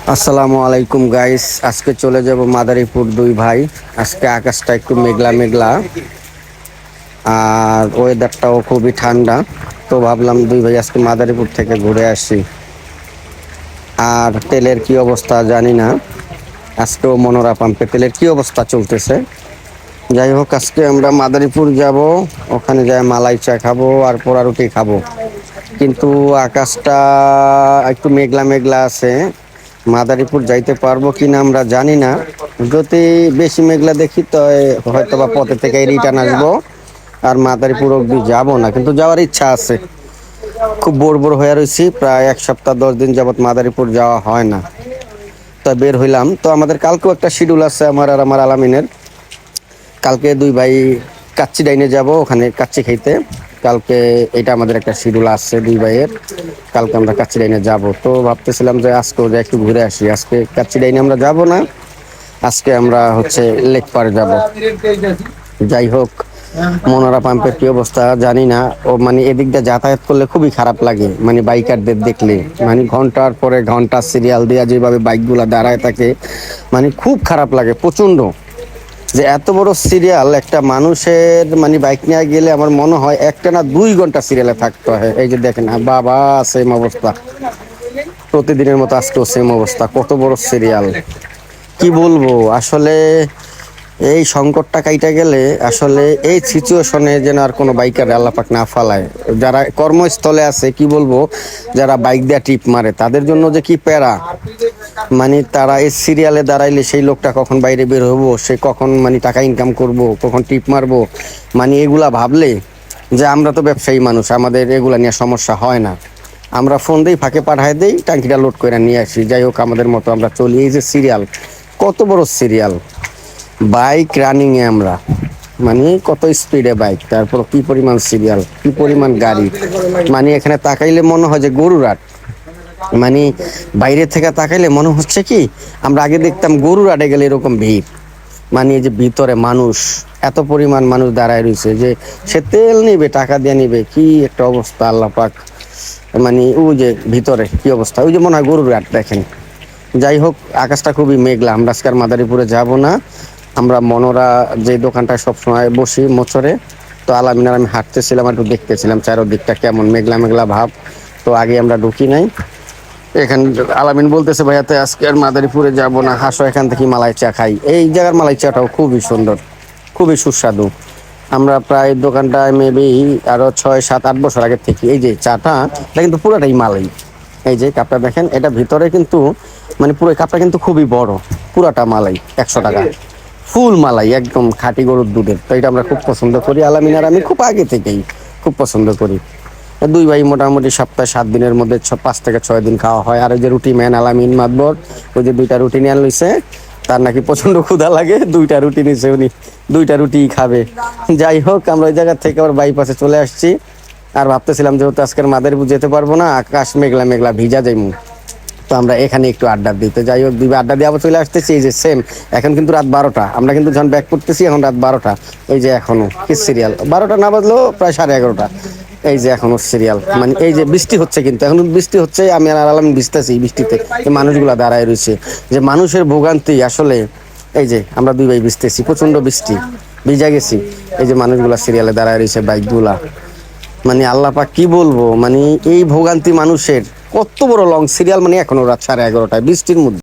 আসসালামু আলাইকুম গাইস, আজকে চলে যাব মাদারীপুর দুই ভাই। আজকে আকাশটা একটু মেঘলা মেঘলা আর ওয়েদারটাও খুবই ঠান্ডা, তো ভাবলাম দুই ভাই আজকে মাদারীপুর থেকে ঘুরে আসি। আর তেলের কি অবস্থা জানি না, আজকেও মনোরা পাম্পে তেলের কি অবস্থা চলতেছে। যাই হোক, আজকে আমরা মাদারীপুর যাব, ওখানে যাই মালাই চা খাবো আর পোড়া রুটি খাবো। কিন্তু আকাশটা একটু মেঘলা মেঘলা আছে, মাদারীপুর যাইতে পারবো কিনা আমরা জানি না। যদি বেশি মেঘলা দেখি তো হয়তো বা পথে থেকে রিটার্ন আসবো, আর মাদারীপুর অব্দি যাবো না, কিন্তু যাওয়ার ইচ্ছা আছে। খুব বোর বোর হয়ে রয়েছি, প্রায় 1 সপ্তাহ 10 দিন যাবত মাদারীপুর যাওয়া হয় না। তা বের হইলাম, তো আমাদের কালকেও একটা শিডিউল আছে আমার আর আমার আলামিনের। কালকে দুই ভাই কাচ্চি ডাইনে যাব, ওখানে কাচ্চি খাইতে। কালকে এটা আমাদের একটা শিডিউল আছে দুই ভাইয়ের, কালকে আমরা কাচ্চি ডাইনে যাব। তো ভাবতেছিলাম যে আজকেও যে একটু ঘুরে আসি। আজকে কাচ্চি ডাইনে আমরা যাব না, আজকে আমরা হচ্ছে লেক পাড়ে যাব। যাই হোক, মনোরা পাম্পের কি অবস্থা জানি না। ও মানে এদিক দিয়ে যাতায়াত করলে খুবই খারাপ লাগে, মানে বাইকারদের দেখলে, মানে ঘন্টার পরে ঘন্টা সিরিয়াল দেওয়া যেভাবে বাইকগুলা দাঁড়ায় থাকে, মানে খুব খারাপ লাগে প্রচন্ড। যে এত বড় সিরিয়াল একটা মানুষের, মানে বাইক নিয়ে গেলে আমার মনে হয় একটা না 2 ঘন্টা সিরিয়ালে থাকতে হয়। এই যে দেখেন বাবা, সেম অবস্থা, প্রতিদিনের মতো আজকেও সেম অবস্থা। কত বড় সিরিয়াল, কি বলবো আসলে। এই সংকটটা কাইটা গেলে আসলে এই সিচুয়েশনে যেন আর কোনো বাইকার আল্লাহ পাক না ফালায়। যারা কর্মস্থলে আছে, কি বলবো, যারা বাইক দিয়ে টিপ মারে তাদের জন্য যে কি প্যারা। মানে তারা এই সিরিয়ালে দাঁড়াইলে সেই লোকটা কখন বাইরে বের হবো, সে কখন মানে টাকা ইনকাম করব, কখন টিপ মারবো, মানে এগুলা ভাবলে যে আমরা তো ব্যবসায়ী মানুষ, আমাদের এগুলা নিয়ে সমস্যা হয় না। আমরা ফোন দিই, ফাঁকে পাঠায় দিই, ট্যাঙ্কিটা লোড করে নিয়ে আসি। যাই হোক, আমাদের মতো আমরা চলি। এই যে সিরিয়াল, কত বড় সিরিয়াল, বাইক রানিং এ আমরা, মানে কত স্পিডে বাইক, তারপর কি পরিমাণ সিরিয়াল, কি পরিমাণ গাড়ি। মানে এখানে তাকাইলে মনে হয় যে গরুর হাট। মানে বাইরে থেকে তাকাইলে মনে হচ্ছে কি আমরা আগে দেখতাম গরুর হাটে গেলে এরকম ভিড়। মানে এই যে ভিতরে মানুষ, এত পরিমাণ মানুষ দাঁড়ায় রয়েছে যে সে তেল নিবে, টাকা দিয়ে নিবে, কি একটা অবস্থা আল্লাহ পাক। মানে ওই যে ভিতরে কি অবস্থা, ওই যে মনে হয় গরুর হাট দেখেন। যাই হোক, আকাশটা খুবই মেঘলা, আমরা আজকে আর মাদারীপুরে যাব না। আমরা মনোরা যে দোকানটায় সবসময় বসি মোচরে, তো আলামিন আর আমি হাঁটতেছিলাম, একটু দেখতেছিলাম চারোদিকটা কেমন মেঘলা মেঘলা ভাব। তো আগে আমরা ঢুকি নাই এখানে। আলামিন বলতেছে ভাইয়াতে আজকে আর মাদারীপুরে যাব না, হাসো এখান থেকে মালাই চা খাই। এই জায়গার মালাই চাটাও খুবই সুন্দর, খুবই সুস্বাদু। আমরা প্রায় দোকানটায় মেবি আরো 6 7 8 বছর আগে থেকে, এই যে চাটা, এটা কিন্তু পুরোটাই মালাই। এই যে কাপটা দেখেন, এটা ভিতরে কিন্তু মানে পুরো কাপটা কিন্তু খুবই বড়, পুরাটা মালাই। 100 টাকা ফুল মালাই, একদম খাঁটি গরুর দুধের। তো এটা আমরা খুব পছন্দ করি, আলামিন আর আমি খুব আগে থেকেই খুব পছন্দ করি। দুই ভাই মোটামুটি সপ্তাহে 7 দিনের মধ্যে 5 থেকে 6 দিন খাওয়া হয়। আর ওই যে রুটি ম্যান আলামিন মাতবর, ওই যে 2টা রুটি নিয়ে লইছে, তার নাকি প্রচন্ড ক্ষুধা লাগে, 2টা রুটি নিছে উনি, 2টা রুটি খাবে। যাই হোক, আমরা ওই জায়গা থেকে আবার বাইপাসে চলে আসছি। আর ভাবতেছিলাম যেহেতু আজকের মাদারীপুর যেতে পারবো না, আকাশ মেঘলা মেঘলা, ভিজা যাইমু, তো আমরা এখানে একটু আড্ডা দিতে। যাই হোক, দিবে আড্ডা দিয়ে আবার চলে আসতেছি। এই যে সেম, এখন কিন্তু রাত 12টা, আমরা কিন্তু যখন ব্যাক করতেছি এখন রাত 12টা। এই যে এখনো কি সিরিয়াল, 12টা না বাজলেও প্রায় 11:30। এই যে এখনো সিরিয়াল, মানে এই যে বৃষ্টি হচ্ছে, কিন্তু এখন বৃষ্টি হচ্ছে, আমি আর আলামিন ভিজতেছি বৃষ্টিতে। এই মানুষগুলা দাঁড়ায় রয়েছে, যে মানুষের ভোগান্তি আসলে। এই যে আমরা দুই ভাই ভিজতেছি, প্রচন্ড বৃষ্টি, ভিজা গেছি। এই যে মানুষগুলা সিরিয়ালে দাঁড়ায় রয়েছে, বাইকগুলা, মানে আল্লাহ পাক কি বলবো, মানে এই ভোগান্তি মানুষের। কত বড় লং সিরিয়াল, মানে এখনো রাত 11:30 বৃষ্টির মধ্যে।